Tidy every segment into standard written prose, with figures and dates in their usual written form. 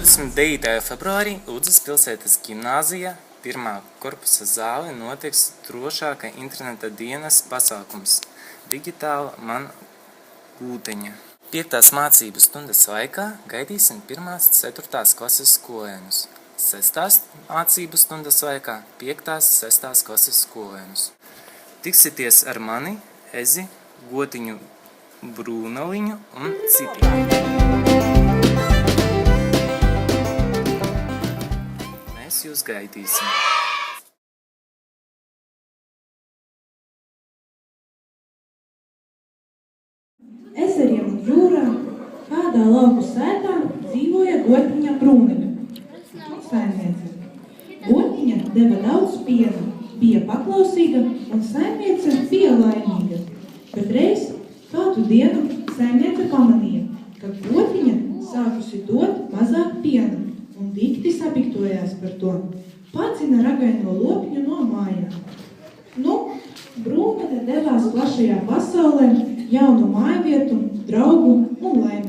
29. februārī Udzas pilsētas gimnāzijā 1. korpusa zālē notiks drošāka interneta dienas pasākums Digitāla man gūteņa. 5. mācību stundas laikā gaidīsim 1. 4. klases skolēnus. 6. mācību stundas laikā 5. 6. klases skolēnus. Tiksieties ar mani, Ezi, Gotiņu, Brūneliņu un citiem. Mēs jūs gaidīsim. Ezeriem un jūrām kādā lauku sētā dzīvoja Gotiņa Brūneļa. Saimniece. Gotiņa deva daudz piena, bija paklausīga un saimniece bija laimīga. Bet reiz kādu dienu saimniece pamanīja, ka Gotiņa sākusi dot mazāk piena un dikti sapiktojās par to. Pacina ragaino lopiņu no mājām. Brūneļa devās plašajā pasaulē jaunu mājvietu, draugu un laimi.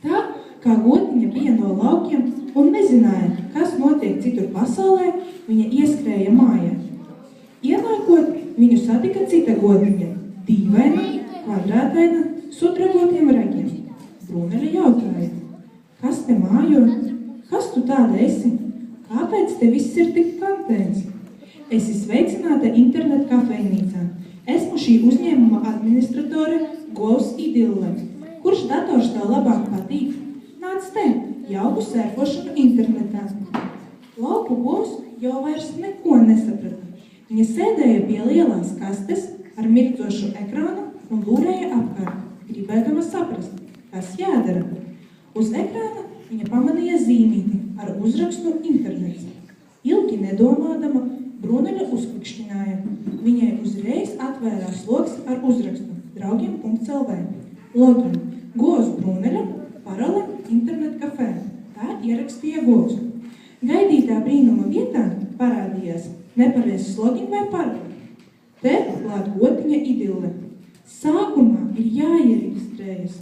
Tā kā Gotiņa bija no laukiem un nezināja, kas notiek citur pasaulē, viņa ieskrēja mājā. Ienākot, viņu satika cita Gotiņa, dīvaina, kvadrātaina, sudrabotiem ragiem. Brūneļa jautāja, kas te mājo? Kas tu tāda esi? Kāpēc te viss ir tik kantēns? Esi sveicināta internet kafejnīcā. Esmu šī uzņēmuma administratore Govs Idille. Kurš dators tev labāk patīk? Nāc te, jauku sērfošanu internetā. Lauku Govs jau vairs neko nesaprata. Viņa sēdēja pie lielās kastes ar mirktošu ekrānu un lūrēja apkārt, gribēdama saprast, kas jādara. Uz ekrāna viņa pamanīja zīmīti ar uzrakstu internets. Ilgi nedomādama, Brūneļa uzklikšķināja. Viņai uzreiz atvērās loks ar uzrakstu draugiem.lv. Login Govs Brūneļa, parole internet kafē. Tā ierakstīja Govs. Gaidītā brīnuma vietā parādījās nepareizs login vai parole. Te klāt Gotiņa Idille. Sākumā ir jāiereģistrējas.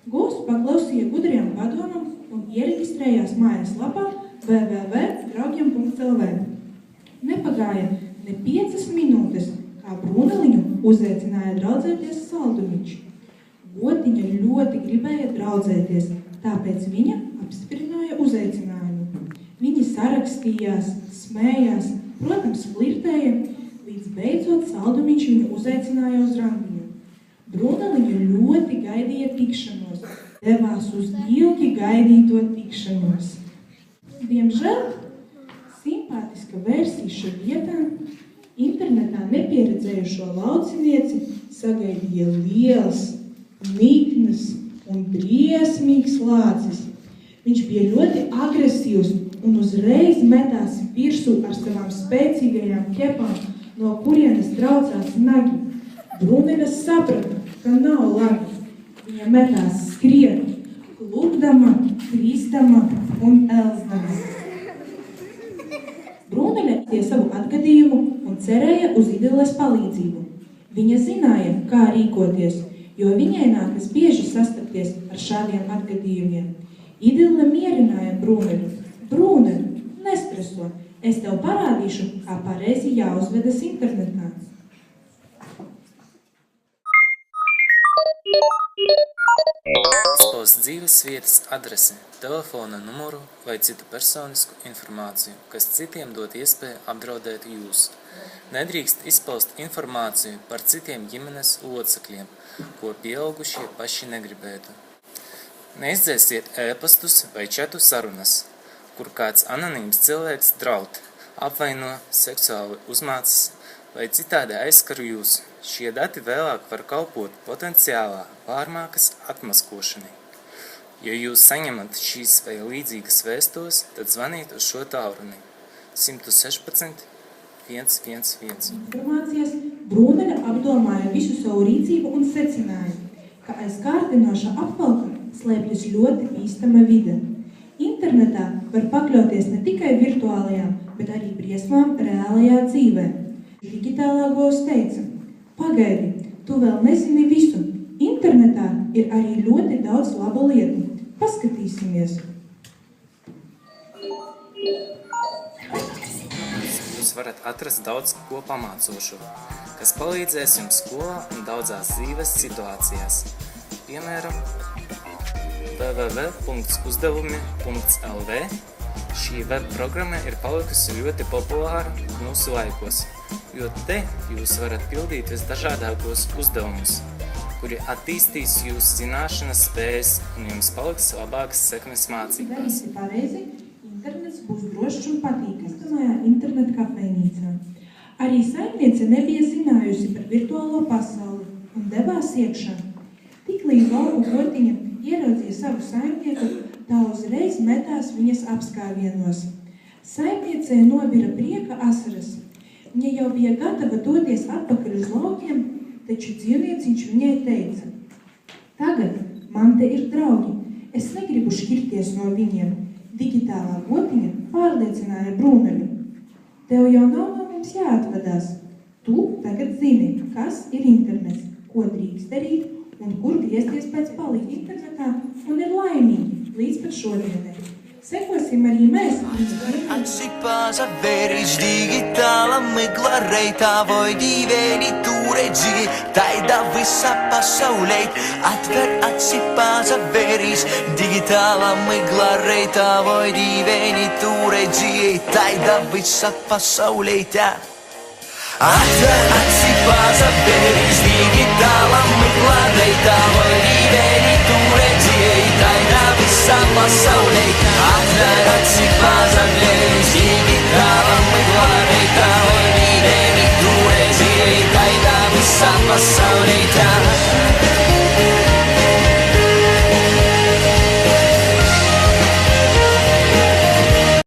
Govs paklausīja gudrajam padomam un iereģistrējās mājaslapā www.draugiem.lv. Nepagāja ne 5 minūtes, kā Brūneliņu uzaicināja draudzēties Saldumiņš. Gotiņa ļoti gribēja draudzēties, tāpēc viņa apstiprināja uzaicinājumu. Viņi sarakstījās, smējās, protams, flirtēja, līdz beidzot Saldumiņš viņu uzaicināja uz randiņu. Brūneliņu ļoti gaidīja tikšanos, devās uz ilgi gaidīto tikšanos. Diemžēl simpātiska vērsīša vietā internetā nepieredzējušo laucinieci sagaidīja liels, nikns un briesmīgs lācis. Viņš bija ļoti agresīvs un uzreiz metās virsū ar savām spēcīgajām ķepām, no kurienes traucās nagi. Brūneļa saprata, ka nav labi. Viņa metās skriet, klupdama, kristama un elzdama. Brūneļa tie savu atgadījumu un cerēja uz Idilles palīdzību. Viņa zināja, kā rīkoties, jo viņai nākas bieži sastapties ar šādiem atgadījumiem. Idille mierināja Brūneļu. Brūneļ, nestreso, es tev parādīšu, kā pareizi jāuzvedas internetā. Izpaust dzīves vietas adresi, telefona numuru vai citu personisku informāciju, kas citiem dot iespēju apdraudēt jūs. Nedrīkst izpaust informāciju par citiem ģimenes locekļiem, ko pieaugušie paši negribētu. Neizdzēsiet ēpastus vai čatu sarunas, kur kāds anonīms cilvēks draud, apvaino, seksuāli uzmācas vai citādi aizskar jūs. Šie dati vēlāk var kalpot potenciālā pārmākas atmaskošanai. Ja jūs saņemat šīs vai līdzīgas vēstos, tad zvaniet uz šo tālruni 116 111. Informācijas Brūneļa apdomāja visu savu rīcību un secināja, ka aiz kārdinoša apvalka slēpjas ļoti bīstama vide. Internetā var pakļauties ne tikai virtuālajām, bet arī briesmām reālajā dzīvē. Digitālā Govs teica, pagaidi, tu vēl nezini visu. Internetā ir arī ļoti daudz labu lietu. Paskatīsimies. Jūs varat atrast daudz ko pamācošu, kas palīdzēs jums skolā un daudzās dzīves situācijās. Piemēram, www.uzdevumi.lv. Šī web programma ir palikusi ļoti populāra mūsu laikos, jo te jūs varat pildīt visdažādākos uzdevumus, kuri attīstīs jūsu zināšanas spējas un jums paliks labākas sekmes mācībās. Darīsi pareizi, internets būs drošs un patīkams. Domājā internetu kafejnīcā. Arī saimniece nebija zinājusi par virtuālo pasauli un devās iekšā. Tiklīdz lauku gotiņa ieraudzīja savu saimnieku, tā uzreiz metās viņas apskāvienos. Saimniecē nobira prieka asaras. Viņa jau bija gatava doties atpakaļ uz laukiem, taču dzīvnieciņš viņai teica: Tagad man te ir draugi, es negribu šķirties no viņiem. Digitālā gotiņa pārliecināja Brūmeļu: Tev jau nav no mums jāatvadās. Tu tagad zini, kas ir internets, ko drīkst darīt un kur griezties pēc palīga internetā un ir laimīgi līdz pat šodienai. Sekosim arī mēs. Atsipāsa veris digitāla migla reitā voi divēni tūredzi, taida visa pasaulē. Atver atsipāsa veris digitāla migla reitā voi divēni tūredzi, taida visa pasaulē. Atver atsipāsa veris digitāla migla reitā voi divēni tūredzi, taida visa pasaulē.